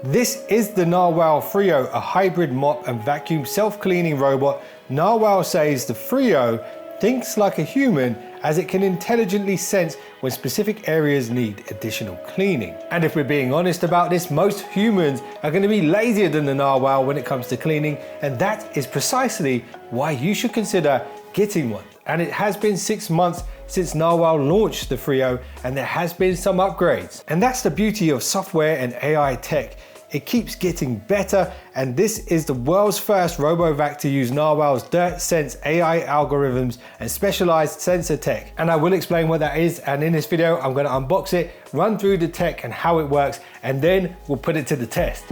This is the Narwal Freo, a hybrid mop and vacuum self-cleaning robot. Narwal says the Freo thinks like a human as it can intelligently sense when specific areas need additional cleaning. And if we're being honest about this, most humans are going to be lazier than the Narwal when it comes to cleaning, and that is precisely why you should consider getting one. And it has been 6 months since Narwal launched the Freo, and there has been some upgrades. And that's the beauty of software and AI tech. It keeps getting better, and this is the world's first RoboVac to use Narwal's DirtSense Ai algorithms and specialized sensor tech. And I will explain what that is, and in this video I'm going to unbox it, run through the tech and how it works, and then we'll put it to the test.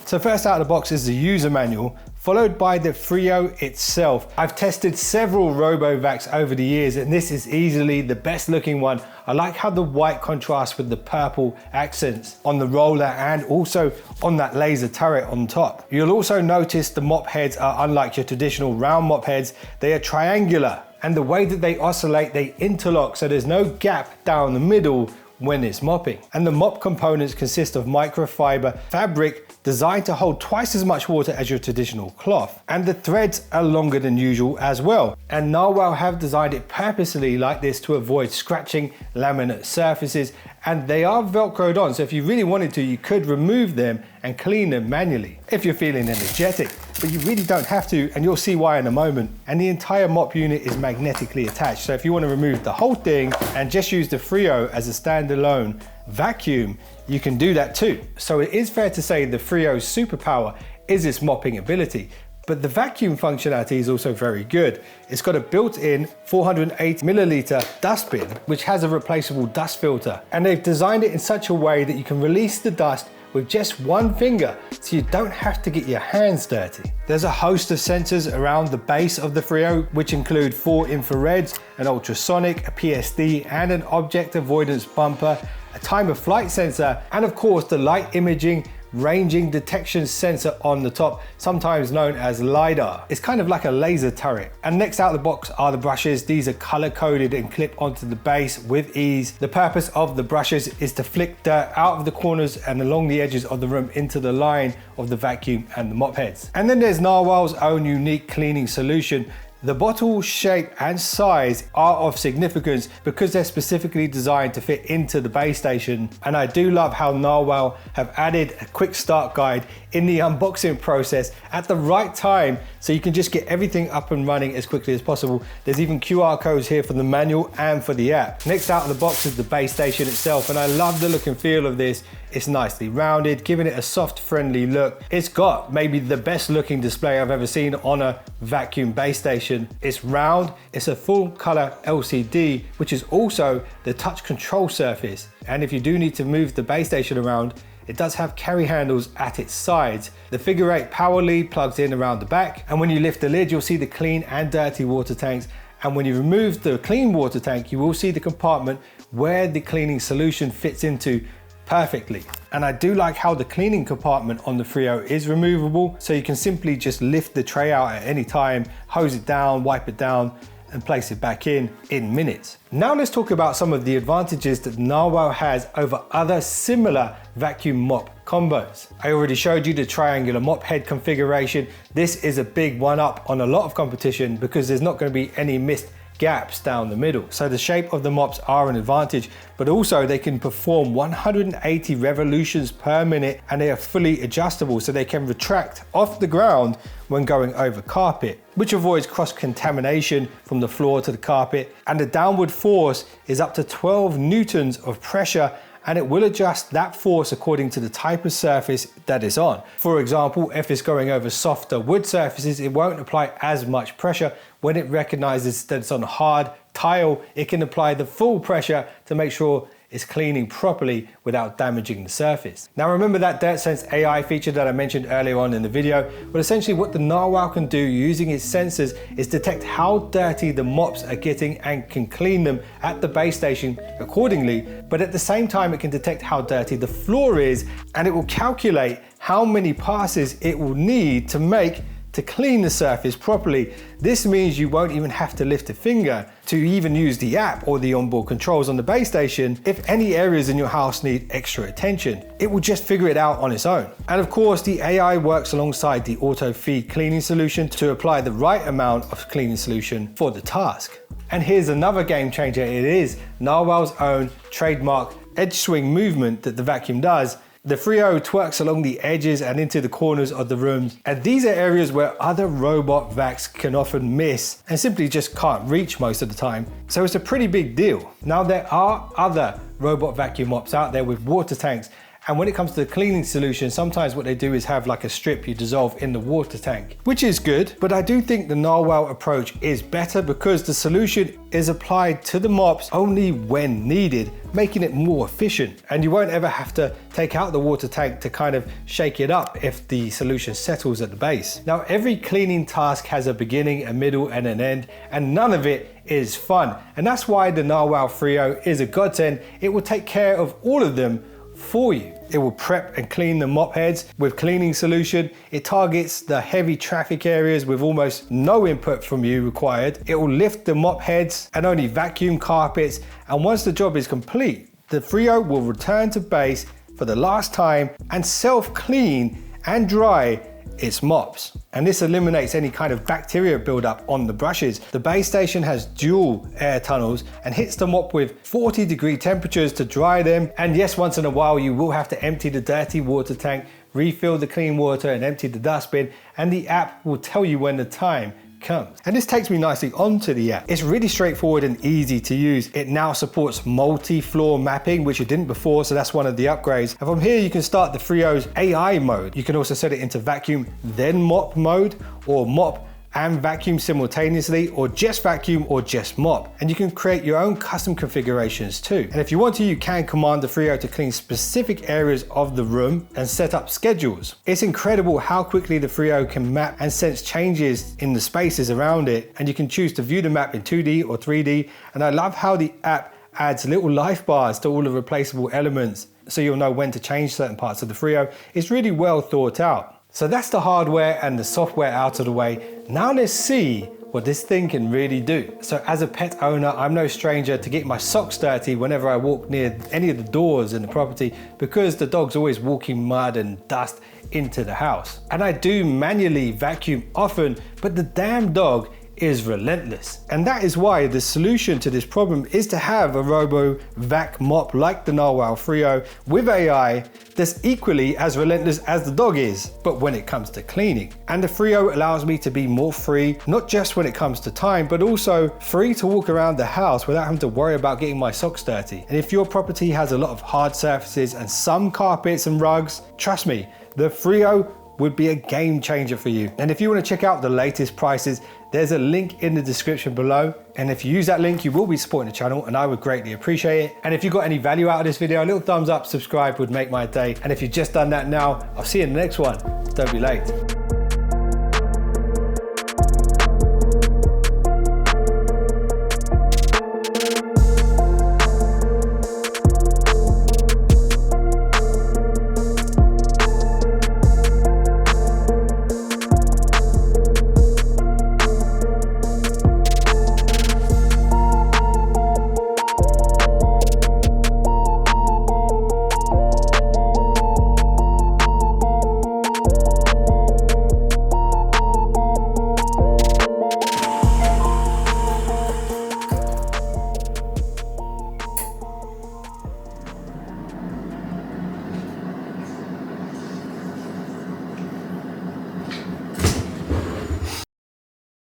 So first out of the box is the user manual, followed by the Freo itself. I've tested several RoboVacs over the years, and this is easily the best looking one. I like how the white contrasts with the purple accents on the roller and also on that laser turret on top. You'll also notice the mop heads are unlike your traditional round mop heads. They are triangular, and the way that they oscillate, they interlock, so there's no gap down the middle when it's mopping. And the mop components consist of microfiber fabric designed to hold twice as much water as your traditional cloth. And the threads are longer than usual as well. And Narwal have designed it purposely like this to avoid scratching laminate surfaces, and they are velcroed on, so if you really wanted to, you could remove them and clean them manually if you're feeling energetic, but you really don't have to, and you'll see why in a moment. And the entire mop unit is magnetically attached, so if you want to remove the whole thing and just use the Freo as a standalone vacuum, you can do that too. So it is fair to say the Freo's superpower is its mopping ability, but the vacuum functionality is also very good. It's got a built-in 480 milliliter dustbin, which has a replaceable dust filter. And they've designed it in such a way that you can release the dust with just one finger, so you don't have to get your hands dirty. There's a host of sensors around the base of the Freo, which include 4 infrareds, an ultrasonic, a PSD, and an object avoidance bumper, a time of flight sensor, and of course the light imaging ranging detection sensor on the top, sometimes known as LiDAR. It's kind of like a laser turret. And next out of the box are the brushes. These are color coded and clip onto the base with ease. The purpose of the brushes is to flick dirt out of the corners and along the edges of the room into the line of the vacuum and the mop heads. And then there's Narwal's own unique cleaning solution. The bottle shape and size are of significance because they're specifically designed to fit into the base station. And I do love how Narwal have added a quick start guide in the unboxing process at the right time, so you can just get everything up and running as quickly as possible. There's even QR codes here for the manual and for the app. Next out of the box is the base station itself, and I love the look and feel of this. It's nicely rounded, giving it a soft, friendly look. It's got maybe the best looking display I've ever seen on a vacuum base station. It's round, it's a full color LCD, which is also the touch control surface. And if you do need to move the base station around, it does have carry handles at its sides. The figure 8 power lead plugs in around the back, and when you lift the lid, you'll see the clean and dirty water tanks. And when you remove the clean water tank, you will see the compartment where the cleaning solution fits into perfectly. And I do like how the cleaning compartment on the Freo is removable, so you can simply just lift the tray out at any time, hose it down, wipe it down, and place it back in minutes. Now let's talk about some of the advantages that Narwal has over other similar vacuum mop combos. I already showed you the triangular mop head configuration. This is a big one up on a lot of competition because there's not going to be any missed gaps down the middle. So the shape of the mops are an advantage, but also they can perform 180 revolutions per minute, and they are fully adjustable, so they can retract off the ground when going over carpet, which avoids cross-contamination from the floor to the carpet. And the downward force is up to 12 newtons of pressure, and it will adjust that force according to the type of surface that it's on. For example, if it's going over softer wood surfaces, it won't apply as much pressure. When it recognizes that it's on hard tile, it can apply the full pressure to make sure it's cleaning properly without damaging the surface. Now remember that DirtSense Ai feature that I mentioned earlier on in the video? Well, essentially what the Narwal can do using its sensors is detect how dirty the mops are getting and can clean them at the base station accordingly, but at the same time it can detect how dirty the floor is, and it will calculate how many passes it will need to make to clean the surface properly. This means you won't even have to lift a finger to even use the app or the onboard controls on the base station if any areas in your house need extra attention. It will just figure it out on its own. And of course, the AI works alongside the auto feed cleaning solution to apply the right amount of cleaning solution for the task. And here's another game changer. It is Narwal's own trademark edge swing movement that the vacuum does. The Freo twerks along the edges and into the corners of the rooms, and these are areas where other robot vacs can often miss and simply just can't reach most of the time. So it's a pretty big deal. Now, there are other robot vacuum mops out there with water tanks, and when it comes to the cleaning solution, sometimes what they do is have like a strip you dissolve in the water tank, which is good, but I do think the Narwal approach is better because the solution is applied to the mops only when needed, making it more efficient. And you won't ever have to take out the water tank to kind of shake it up if the solution settles at the base. Now, every cleaning task has a beginning, a middle, and an end, and none of it is fun. And that's why the Narwal Freo is a godsend. It will take care of all of them for you. It will prep and clean the mop heads with cleaning solution. It targets the heavy traffic areas with almost no input from you required. It will lift the mop heads and only vacuum carpets. And once the job is complete, the Freo will return to base for the last time and self-clean and dry its mops. And this eliminates any kind of bacteria buildup on the brushes. The base station has dual air tunnels and hits the mop with 40-degree temperatures to dry them. And yes, once in a while you will have to empty the dirty water tank, refill the clean water and empty the dustbin, and the app will tell you when the time comes. And this takes me nicely onto the app. It's really straightforward and easy to use. It now supports multi-floor mapping, which it didn't before, so that's one of the upgrades. And from here you can start the Freo's AI mode. You can also set it into vacuum then mop mode, or mop and vacuum simultaneously, or just vacuum or just mop. And you can create your own custom configurations too. And if you want to, you can command the Freo to clean specific areas of the room and set up schedules. It's incredible how quickly the Freo can map and sense changes in the spaces around it. And you can choose to view the map in 2D or 3D. And I love how the app adds little life bars to all the replaceable elements, so you'll know when to change certain parts of the Freo. It's really well thought out. So that's the hardware and the software out of the way. Now let's see what this thing can really do. So as a pet owner, I'm no stranger to getting my socks dirty whenever I walk near any of the doors in the property, because the dog's always walking mud and dust into the house. And I do manually vacuum often, but the damn dog is relentless. And that is why the solution to this problem is to have a RoboVac mop like the Narwal Freo with AI that's equally as relentless as the dog is, but when it comes to cleaning. And the Freo allows me to be more free, not just when it comes to time, but also free to walk around the house without having to worry about getting my socks dirty. And if your property has a lot of hard surfaces and some carpets and rugs, trust me, the Freo would be a game changer for you. And if you want to check out the latest prices, there's a link in the description below. And if you use that link, you will be supporting the channel and I would greatly appreciate it. And if you got any value out of this video, a little thumbs up, subscribe would make my day. And if you've just done that now, I'll see you in the next one. Don't be late.